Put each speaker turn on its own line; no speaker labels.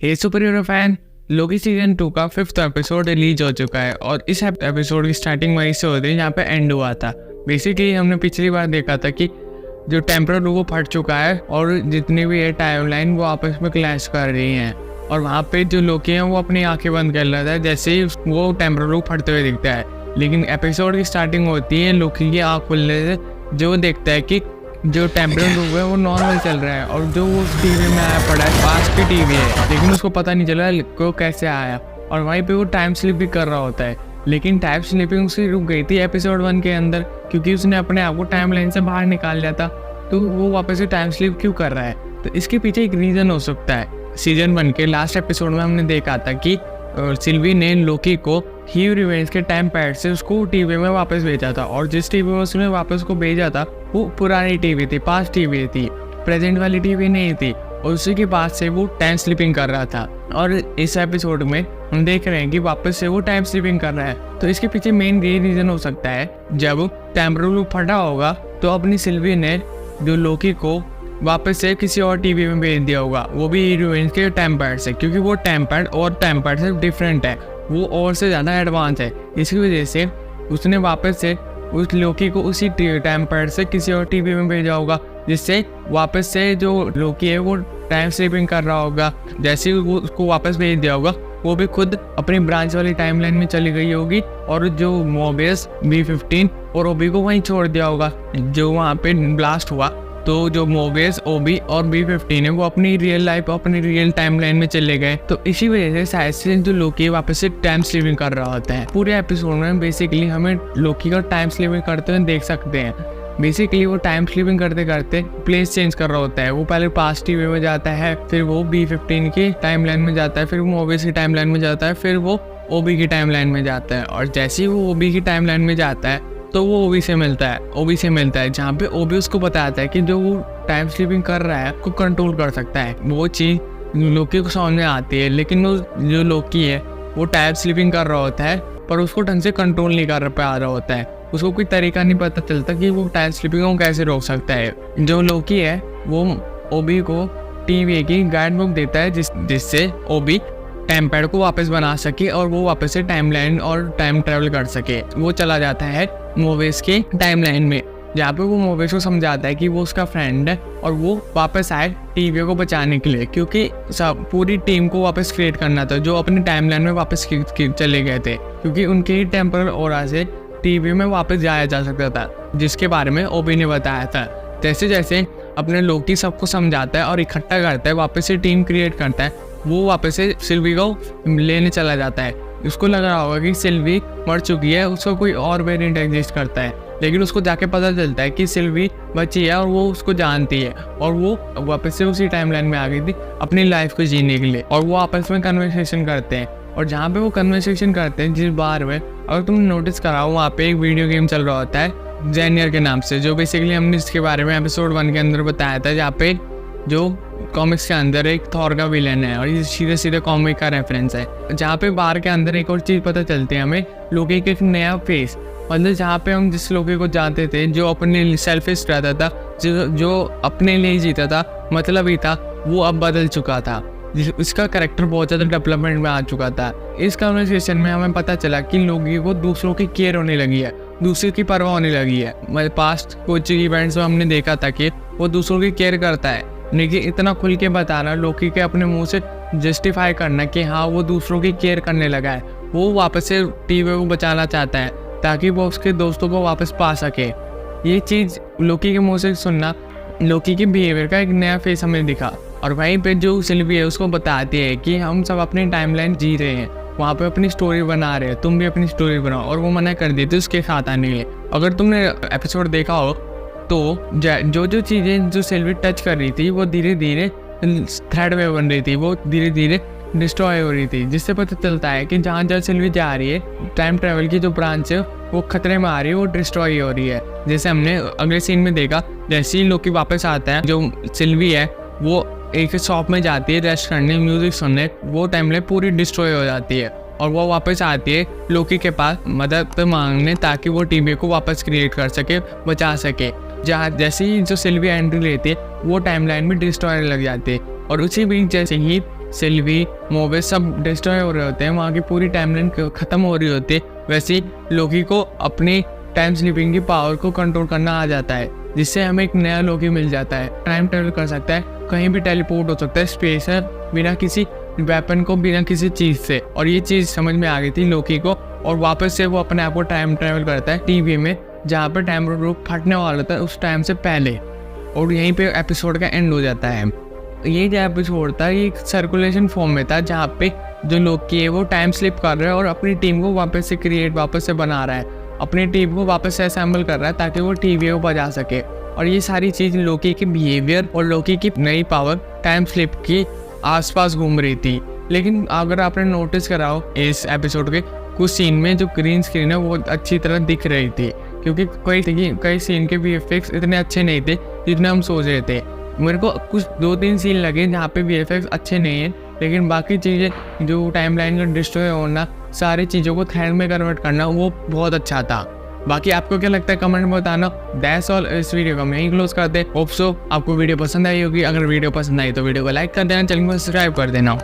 हे superhero fan, Loki season 2 का 5th episode release हो चुका है और इस एपिसोड की स्टार्टिंग वहीं से होती है जहाँ पे एंड हुआ था। बेसिकली हमने पिछली बार देखा था कि जो टेम्परल वो फट चुका है और जितनी भी है टाइमलाइन वो आपस में क्लैश कर रही हैं और वहाँ पे जो लोकी हैं वो अपनी आंखें बंद कर लेता है जैसे ही वो टेम्परल फटते हुए दिखता है। लेकिन एपिसोड की स्टार्टिंग होती है लोकी की आँख खुलने से, जो देखता है कि जो टेम्परल रूप है वो नॉर्मल चल रहा है और जो वो टीवी में आया पड़ा है पास की टीवी है, लेकिन उसको पता नहीं चला को कैसे आया और वहीं पे वो टाइम स्लिप भी कर रहा होता है। लेकिन टाइम स्लिपिंग उसकी रुक गई थी एपिसोड 1 के अंदर, क्योंकि उसने अपने आप को टाइम लाइन से बाहर निकाल लिया था। तो वो वापस से टाइम स्लिप क्यों कर रहा है? तो इसके पीछे एक रीज़न हो सकता है। सीजन 1 के लास्ट एपिसोड में हमने देखा था कि सिल्वी ने लोकी को हीव रिवेंज के टाइम पैड से उसको टीवी में वापस भेजा था और जिस टीवी में उसने वापस को भेजा था वो पुरानी टीवी थी, पास टीवी थी, प्रेजेंट वाली टीवी नहीं थी और उसी के बाद से वो टाइम स्लिपिंग कर रहा था। और इस एपिसोड में हम देख रहे हैं कि वापस से वो टाइम स्लिपिंग कर रहा है। तो इसके पीछे मेन ये रीज़न हो सकता है, जब टेम्परल लूप फटा होगा तो अपनी सिल्वी ने जो लोकी को वापस से किसी और टीवी में भेज दिया होगा, वो भी हीरोइन के टाइम पैड से, क्योंकि वो टाइम पैड और टाइम पैड से डिफरेंट है, वो और से ज़्यादा एडवांस है। इसकी वजह से उसने वापस से उस लोकी को उसी टाइम पैड से किसी और टीवी में भेजा होगा, जिससे वापस से जो लोकी है वो टाइम स्लिपिंग कर रहा होगा। जैसे ही वो उसको वापस भेज दिया होगा वो भी खुद अपनी ब्रांच वाली टाइमलाइन में चली गई होगी और जो मोबियस B15 और ओबी को वहीं छोड़ दिया होगा जो वहाँ पे ब्लास्ट हुआ। तो जो मोबियस, ओबी और B15 है वो अपनी रियल लाइफ, अपनी रियल टाइमलाइन में चले गए। तो इसी वजह से शायद से जो लोकी वापस से टाइम स्लिपिंग कर रहा होता है। पूरे एपिसोड में बेसिकली हमें लोकी का टाइम स्लिपिंग करते हुए देख सकते हैं। बेसिकली वो टाइम स्लिपिंग करते करते प्लेस चेंज कर रहा होता है। वो पहले पास्ट टीवी में जाता है, फिर वो B15 की टाइमलाइन में जाता है, फिर वो मोबियस की टाइमलाइन में जाता है, फिर वो ओबी की टाइमलाइन में जाता है। और जैसे ही वो ओबी की टाइमलाइन में जाता है तो वो ओबी से मिलता है, जहाँ पे ओबी उसको बताता है कि जो वो टाइम स्लिपिंग कर रहा है उसको कंट्रोल कर सकता है। वो चीज़ लोकी को समझ में आती है, लेकिन वो जो लोकी है वो टाइम स्लिपिंग कर रहा होता है पर उसको ढंग से कंट्रोल नहीं कर पा रहा होता है। उसको कोई तरीका नहीं पता चलता कि वो टाइम स्लिपिंग को कैसे रोक सकता है। जो लोकी है वो ओबी को टीवी की गाइड बुक देता है जिससे ओबी टाइम पैड को वापस बना सके और वो वापस से टाइमलाइन और टाइम ट्रैवल कर सके। वो चला जाता है मोबियस के टाइमलाइन में, जहाँ पे वो मोबियस को समझाता है कि वो उसका फ्रेंड है और वो वापस आए टीवी को बचाने के लिए, क्योंकि सब पूरी टीम को वापस क्रिएट करना था जो अपनी टाइमलाइन में वापस चले गए थे, क्योंकि उनके ही टेम्परल ऑरा से टीवी में वापस जाया जा सकता था, जिसके बारे में ओबी ने बताया था। जैसे जैसे अपने लोकी सबको समझाता है और इकट्ठा करता है, वापस से टीम क्रिएट करता है, वो वापस से सिल्वी को लेने चला जाता है। उसको लग रहा होगा कि सिल्वी मर चुकी है, उसको कोई और वेरिएंट एग्जिस्ट करता है, लेकिन उसको जाके पता चलता है कि सिल्वी बची है और वो उसको जानती है और वो वापस से उसी टाइमलाइन में आ गई थी अपनी लाइफ को जीने के लिए। और वो आपस में कन्वर्सेशन करते हैं और जहाँ पे वो कन्वर्सेशन करते हैं जिस बार में, अगर तुमने नोटिस करा हो, वहाँ पे एक वीडियो गेम चल रहा होता है जेनियर के नाम से, जो बेसिकली हमने इसके बारे में एपिसोड 1 के अंदर बताया था, जहाँ पे जो कॉमिक्स के अंदर एक थॉर का विलन है और ये सीधे सीधे कॉमिक का रेफरेंस है। जहाँ पे बार के अंदर एक और चीज़ पता चलती है हमें, लोकी के एक नया फेस, मतलब जहाँ पे हम जिस लोकी को जानते थे जो अपने लिए सेल्फिश रहता था, जो अपने लिए जीता था, मतलब ही था, वो अब बदल चुका था। इसका कैरेक्टर बहुत ज़्यादा डेवलपमेंट में आ चुका था। इस कन्वर्सेशन में हमें पता चला कि लोकी को दूसरों की केयर होने लगी है, दूसरे की परवाह होने लगी है। पास्ट कुछ इवेंट्स में हमने देखा था कि वो दूसरों की केयर करता है, लेकिन इतना खुल के बताना, लोकी के अपने मुंह से जस्टिफाई करना कि हाँ वो दूसरों की केयर करने लगा है, वो वापस से टीवी को बचाना चाहता है ताकि वो उसके दोस्तों को वापस पा सके। ये चीज़ लोकी के मुंह से सुनना, लोकी के बिहेवियर का एक नया फेस हमें दिखा। और वहीं पे जो सिल्वी है उसको बताती है कि हम सब अपनी टाइमलाइन जी रहे हैं, वहाँ पे अपनी स्टोरी बना रहे हैं, तुम भी अपनी स्टोरी बनाओ, और वो मना कर देती उसके साथ आने के लिए। अगर तुमने एपिसोड देखा हो तो जो चीज़ें जो सिल्वी टच कर रही थी वो धीरे धीरे थ्रेड में बन रही थी, वो धीरे धीरे डिस्ट्रॉय हो रही थी, जिससे पता चलता है कि जहाँ जहाँ सिल्वी जा रही है टाइम ट्रैवल की जो ब्रांच है वो खतरे में आ रही है, वो डिस्ट्रॉय हो रही है। जैसे हमने अगले सीन में देखा, जैसे ही लोकी वापस आता है, जो सिल्वी है वो एक शॉप में जाती है रेस्ट करने, म्यूजिक सुनने, वो टाइमलाइन पूरी डिस्ट्रॉय हो जाती है और वो वापस आती है लोकी के पास मदद मांगने ताकि वो टीवी को वापस क्रिएट कर सके, बचा सके। जहाँ जैसे ही जो सिल्वी एंट्री लेती है वो टाइमलाइन में डिस्ट्रॉय लग जाती है और उसी बीच जैसे ही सिल्वी, मोबिस सब डिस्ट्रॉय हो रहे होते हैं, वहाँ की पूरी टाइमलाइन ख़त्म हो रही होती है, वैसे ही लोकी को अपनी टाइम स्लिपिंग की पावर को कंट्रोल करना आ जाता है, जिससे हमें एक नया लोकी मिल जाता है। टाइम ट्रेवल कर सकता है, कहीं भी टेलीपोर्ट हो सकता है स्पेस है, बिना किसी वेपन को, बिना किसी चीज़ से। और ये चीज़ समझ में आ गई थी लोकी को, और वापस से वो अपने आप को टाइम ट्रेवल करता है टीवी में, जहाँ पर टाइम लूप फटने वाला था उस टाइम से पहले, और यहीं पे एपिसोड का एंड हो जाता है। ये जो एपिसोड था ये सर्कुलेशन फॉर्म में था, जहाँ पे जो लोकी है वो टाइम स्लिप कर रहा है और अपनी टीम को वापस से बना रहा है, अपनी टीम को वापस से असेंबल कर रहा है ताकि वो टीवी को बजा सके। और ये सारी चीज़ लोकी के बिहेवियर और लोकी की नई पावर टाइम स्लिप की आसपास घूम रही थी। लेकिन अगर आपने नोटिस करा हो इस एपिसोड के कुछ सीन में जो ग्रीन स्क्रीन है वो अच्छी तरह दिख रही थी, क्योंकि कई सीन के VFX इतने अच्छे नहीं थे जितने हम सोच रहे थे। मेरे को कुछ 2-3 सीन लगे जहाँ पे VFX अच्छे नहीं हैं, लेकिन बाकी चीज़ें जो टाइमलाइन का डिस्ट्रॉय होना, सारी चीज़ों को थ्रेड में कन्वर्ट करना, वो बहुत अच्छा था। बाकी आपको क्या लगता है कमेंट में बताना। दैट्स ऑल, इस वीडियो को हम यहीं क्लोज करते हैं। होप सो आपको वीडियो पसंद आई होगी। अगर वीडियो पसंद आई तो वीडियो को लाइक कर देना, चैनल को सब्सक्राइब कर देना।